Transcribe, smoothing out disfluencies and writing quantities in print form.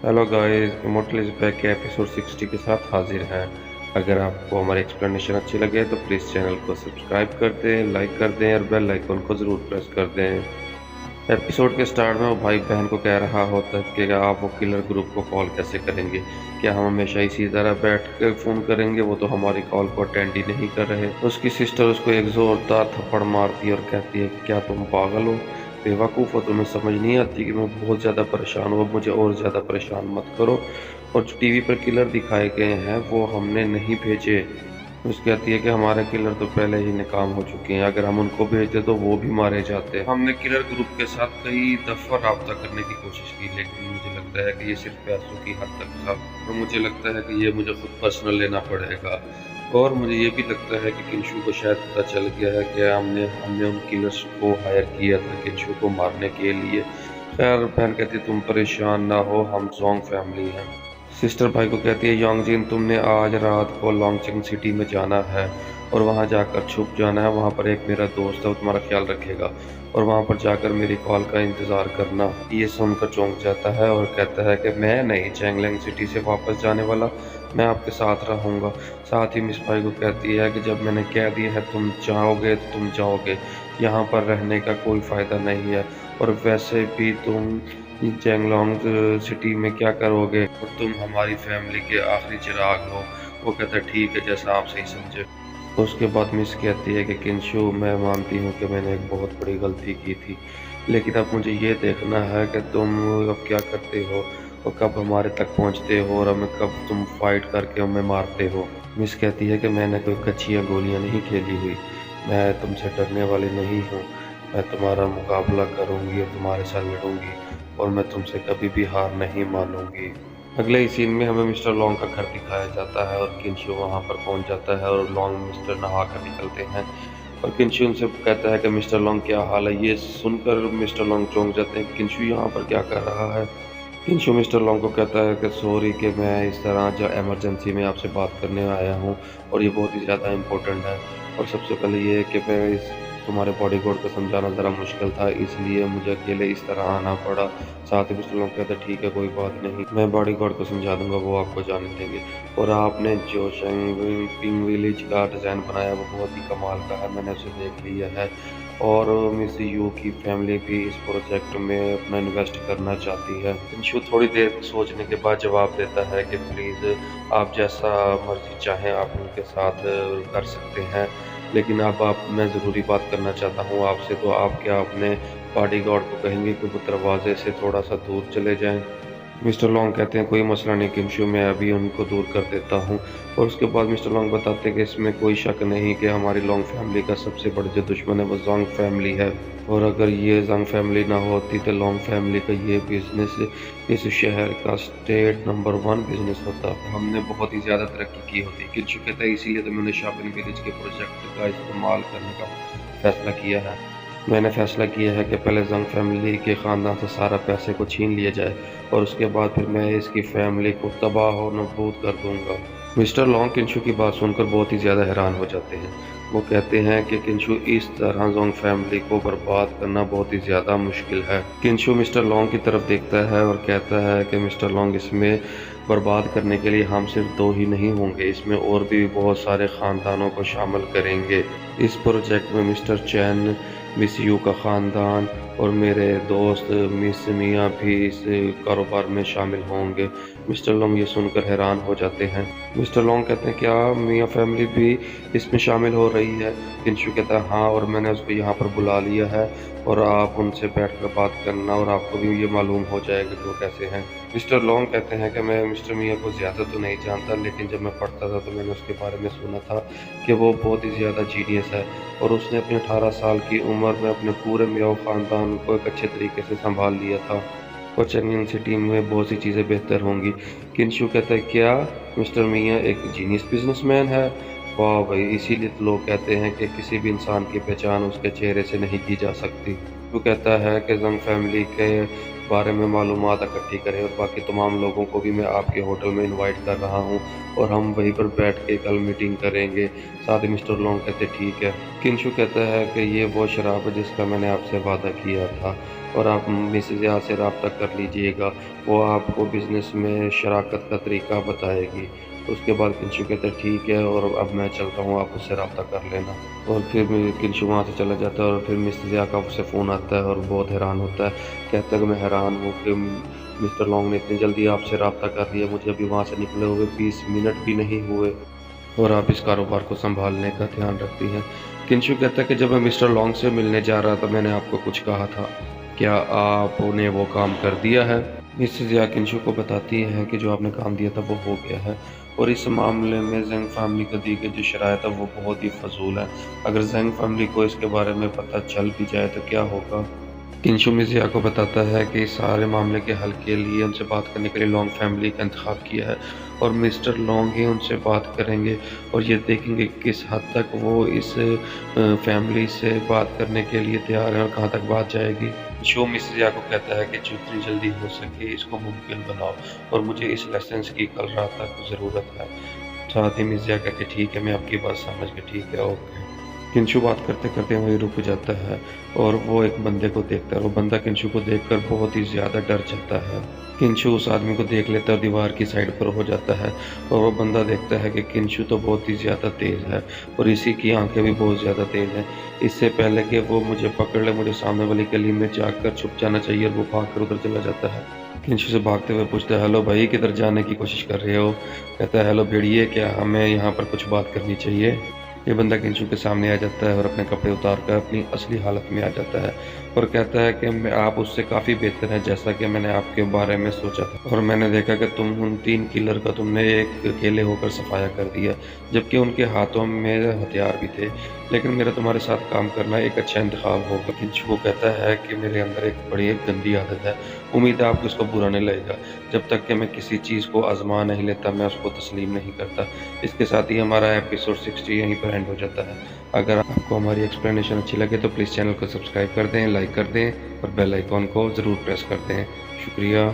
Hello guys, immortal is back के episode 60 के साथ हाजिर हैं। अगर आपको हमारी एक्सप्लेनेशन अच्छी लगे तो प्लीज़ चैनल को सब्सक्राइब कर दें, लाइक कर दें और बेल आइकन को ज़रूर प्रेस कर दें। एपिसोड के स्टार्ट में वो भाई बहन को कह रहा होता है कि आप वो किलर ग्रुप को कॉल कैसे करेंगे। क्या हम हमेशा इसी तरह बैठ कर फ़ोन करेंगे, वो तो हमारी कॉल को अटेंड ही नहीं कर रहे। उसकी सिस्टर उसको एक ज़ोरदार थप्पड़ मारती है और कहती है कि क्या तुम पागल हो, बेवकूफ़ हो, तुम्हें समझ नहीं आती कि मैं बहुत ज़्यादा परेशान हूँ, अब मुझे और ज़्यादा परेशान मत करो। और जो टीवी पर किलर दिखाए गए हैं वो हमने नहीं भेजे। उसकी कहती है कि हमारे किलर तो पहले ही नाकाम हो चुके हैं, अगर हम उनको भेजते तो वो भी मारे जाते। हमने किलर ग्रुप के साथ कई दफ़ा रब्ता करने की कोशिश की, लेकिन मुझे लगता है कि ये सिर्फ पैसों की हद तक था और मुझे लगता है कि ये मुझे खुद पर्सनल लेना पड़ेगा। और मुझे ये भी लगता है कि किंशु को शायद पता चल गया है कि हमने हमने उन किलर्स को हायर किया था किंशु को मारने के लिए। खैर बहन कहती है तुम परेशान ना हो, हम जोंग फैमिली हैं। सिस्टर भाई को कहती है योंगजिन, तुमने आज रात को लॉन्गचिंग सिटी में जाना है और वहां जाकर छुप जाना है। वहां पर एक मेरा दोस्त है, वो तुम्हारा ख्याल रखेगा और वहां पर जाकर मेरी कॉल का इंतज़ार करना। ये सुनकर चौंक जाता है और कहता है कि मैं नहीं चैंगलैंग सिटी से वापस जाने वाला, मैं आपके साथ रहूँगा। साथ ही मिस भाई को कहती है कि जब मैंने कह दिया है तुम चाहोगे तो तुम जाओगे, यहाँ पर रहने का कोई फ़ायदा नहीं है। और वैसे भी तुम चैंगलॉन्ग सिटी में क्या करोगे, और तुम हमारी फैमिली के आखिरी चिराग हो। वो कहता है ठीक है, जैसा आप सही समझे। उसके बाद मिस कहती है कि किंशु, मैं मानती हूँ कि मैंने एक बहुत बड़ी गलती की थी, लेकिन अब मुझे ये देखना है कि तुम अब क्या करते हो और कब हमारे तक पहुँचते हो और हमें कब तुम फाइट करके हमें मारते हो। मिस कहती है कि मैंने कोई कच्चियाँ गोलियाँ नहीं खेली हुई, मैं तुमसे डरने वाली नहीं हूँ। मैं तुम्हारा मुकाबला करूँगी और तुम्हारे साथ लड़ूंगी और मैं तुमसे कभी भी हार नहीं मानूंगी। अगले ही सीन में हमें मिस्टर लॉन्ग का घर दिखाया जाता है और किंशु वहां पर पहुंच जाता है और लॉन्ग मिस्टर नहा कर निकलते हैं और किंशु उनसे कहता है कि मिस्टर लॉन्ग क्या हाल है। ये सुनकर मिस्टर लॉन्ग चौंक जाते हैं कि किंशु यहाँ पर क्या कर रहा है। किंशु मिस्टर लॉन्ग को कहता है कि सॉरी कि मैं इस तरह जो इमरजेंसी में आपसे बात करने आया हूँ और ये बहुत ही ज़्यादा इम्पोर्टेंट है। और सबसे पहले ये है कि मैं इस तुम्हारे बॉडीगार्ड को समझाना ज़रा मुश्किल था, इसलिए मुझे अकेले इस तरह आना पड़ा। साथ ही मिस्टर लॉन्ग कहते हैं ठीक है कोई बात नहीं, मैं बॉडीगार्ड को समझा दूंगा, वो आपको जाने देंगे। और आपने जो पिंग विलेज का डिज़ाइन बनाया वो बहुत ही कमाल का है, मैंने उसे देख लिया है। और मिस यू की फैमिली भी इस प्रोजेक्ट में अपना इन्वेस्ट करना चाहती है। इंशु थोड़ी देर सोचने के बाद जवाब देता है कि प्लीज़ आप जैसा मर्जी चाहें आप उनके साथ कर सकते हैं, लेकिन अब आप मैं ज़रूरी बात करना चाहता हूँ आपसे। तो आप क्या अपने बॉडीगार्ड को कहेंगे कि वो दरवाजे से थोड़ा सा दूर चले जाएं। मिस्टर लॉन्ग कहते हैं कोई मसला नहीं किंशु, मैं अभी उनको दूर कर देता हूँ। और उसके बाद मिस्टर लॉन्ग बताते हैं कि इसमें कोई शक नहीं कि हमारी लॉन्ग फैमिली का सबसे बड़ा जो दुश्मन है वो जोंग फैमिली है। और अगर ये जोंग फैमिली ना होती तो लॉन्ग फैमिली का ये बिजनेस इस शहर का स्टेट नंबर 1 बिजनेस होता। हमने बहुत ही ज़्यादा तरक्की की होती। किंशु कहता है इसीलिए तो मैंने शॉपिंग विलेज के प्रोजेक्ट का इस्तेमाल करने का फैसला किया है। मैंने फैसला किया है कि पहले जंग फैमिली के ख़ानदान से सारा पैसे को छीन लिया जाए और उसके बाद फिर मैं इसकी फैमिली को तबाह और नबूद कर दूंगा। मिस्टर लॉन्ग किंशु की बात सुनकर बहुत ही ज़्यादा हैरान हो जाते हैं। वो कहते हैं कि किंशु इस तरह जोंग फैमिली को बर्बाद करना बहुत ही ज़्यादा मुश्किल है। किंशु मिस्टर लॉन्ग की तरफ देखता है और कहता है कि मिस्टर लॉन्ग, इसमें बर्बाद करने के लिए हम सिर्फ 2 ही नहीं होंगे, इसमें और भी बहुत सारे ख़ानदानों को शामिल करेंगे। इस प्रोजेक्ट में मिस्टर चैन, मिस यू का ख़ानदान और मेरे दोस्त मिस मियाँ भी इस कारोबार में शामिल होंगे। मिस्टर लॉन्ग ये सुनकर हैरान हो जाते हैं। मिस्टर लॉन्ग कहते हैं क्या मियाँ फैमिली भी इसमें शामिल हो रही है। किंशु कहता है हाँ, और मैंने उसको यहाँ पर बुला लिया है और आप उनसे बैठकर बात करना और आपको भी ये मालूम हो जाएगा कि वो कैसे हैं। मिस्टर लॉन्ग कहते हैं कि मैं मिस्टर मियाँ को ज़्यादा तो नहीं जानता, लेकिन जब मैं पढ़ता था तो मैंने उसके बारे में सुना था कि वो बहुत ही ज़्यादा जीनियस है और उसने अपने 18 साल की उम्र में अपने पूरे मियाँ ख़ानदान को एक अच्छे तरीके से संभाल लिया था और चेंगलिंग सिटी में बहुत सी चीज़ें बेहतर होंगी। किंशु कहता है क्या मिस्टर मियाँ एक जीनियस बिजनेसमैन है। वाह भाई, इसीलिए तो लोग कहते हैं कि किसी भी इंसान की पहचान उसके चेहरे से नहीं की जा सकती। वो कहता है कि जंग फैमिली के बारे में मालूमात इकट्ठी करें और बाकी तमाम लोगों को भी मैं आपके होटल में इनवाइट कर रहा हूँ और हम वहीं पर बैठ के कल मीटिंग करेंगे। साथ ही मिस्टर लॉन्ग कहते ठीक है। किंशु कहता है कि ये वो शराब है जिसका मैंने आपसे वादा किया था और आप मिसेज़ या से रब्ता कर लीजिएगा। वो आपको बिज़नेस में शराकत का तरीका बताएगी। उसके बाद किंशु कहता है ठीक है और अब मैं चलता हूँ, आप उससे रब्ता कर लेना। और फिर किंशु वहाँ से चला जाता है और फिर मिसेज़ या का उससे फ़ोन आता है और बहुत हैरान होता है। कहता है कि मैं हैरान हूँ कि मिस्टर लॉन्ग ने इतनी जल्दी आपसे रब्ता कर लिया, मुझे अभी वहाँ से निकले हुए 20 मिनट भी नहीं हुए और आप इस कारोबार को सँभालने का ध्यान रखती हैं। किंशु कहता है कि जब मैं मिस्टर लॉन्ग से मिलने जा रहा था मैंने आपको कुछ कहा था, क्या आपने वो काम कर दिया है? मिसेज़ या किंशु को बताती हैं कि जो आपने काम दिया था वो हो गया है और इस मामले में ज़ेंग फैमिली का दी गई जो शराइत है वो बहुत ही फ़ज़ूल है। अगर ज़ेंग फैमिली को इसके बारे में पता चल भी जाए तो क्या होगा? किंशु मिज़िया को बताता है कि इस सारे मामले के हल के लिए उनसे बात करने के लिए लॉन्ग फैमिली का इंतखाब किया है और मिस्टर लॉन्ग ही उनसे बात करेंगे और ये देखेंगे किस हद तक वो इस फैमिली से बात करने के लिए तैयार है और कहाँ तक बात जाएगी। शो मिज़िया को कहता है कि जितनी जल्दी हो सके इसको मुमकिन बनाओ और मुझे इस लाइसेंस की कल रात तक ज़रूरत है। साथ ही मिज़िया कहते ठीक है, मैं आपकी बात समझ गई, ठीक है, ओके। किंशु बात करते-करते वहीं रुक जाता है और वो एक बंदे को देखता है और वो बंदा किंशु को देखकर बहुत ही ज़्यादा डर जाता है। किंशु उस आदमी को देख लेता है और दीवार की साइड पर हो जाता है और वो बंदा देखता है कि किंशु तो बहुत ही ज़्यादा तेज़ है और इसी की आँखें भी बहुत ज़्यादा तेज़ हैं। इससे पहले कि वो मुझे पकड़ ले, मुझे सामने वाली गली में जाकर छुप जाना चाहिए और वो भागकर उधर चला जाता है। किंशु से भागते हुए पूछता है, हेलो भाई, किधर जाने की कोशिश कर रहे हो? कहता है, हेलो भेड़िए, क्या हमें यहाँ पर कुछ बात करनी चाहिए? ये बंदा किंशु के सामने आ जाता है और अपने कपड़े उतार कर अपनी असली हालत में आ जाता है और कहता है कि आप उससे काफ़ी बेहतर हैं जैसा कि मैंने आपके बारे में सोचा था और मैंने देखा कि तुम उन 3 किलर का तुमने एक अकेले होकर सफाया कर दिया, जबकि उनके हाथों में हथियार भी थे। लेकिन मेरा तुम्हारे साथ काम करना एक अच्छा इंतखाब होगा। किंशु को कहता है कि मेरे अंदर एक बड़ी गंदी आदत है, उम्मीद है आपको इसको बुरा नहीं लगेगा। जब तक कि मैं किसी चीज़ को आज़मा नहीं लेता मैं उसको तस्लीम नहीं करता। इसके साथ ही हमारा एपिसोड 60 यहीं पर एंड हो जाता है। अगर आपको हमारी एक्सप्लेनेशन अच्छी लगे तो प्लीज़ चैनल को सब्सक्राइब कर दें, लाइक कर दें और बेल आइकॉन को ज़रूर प्रेस कर दें। शुक्रिया।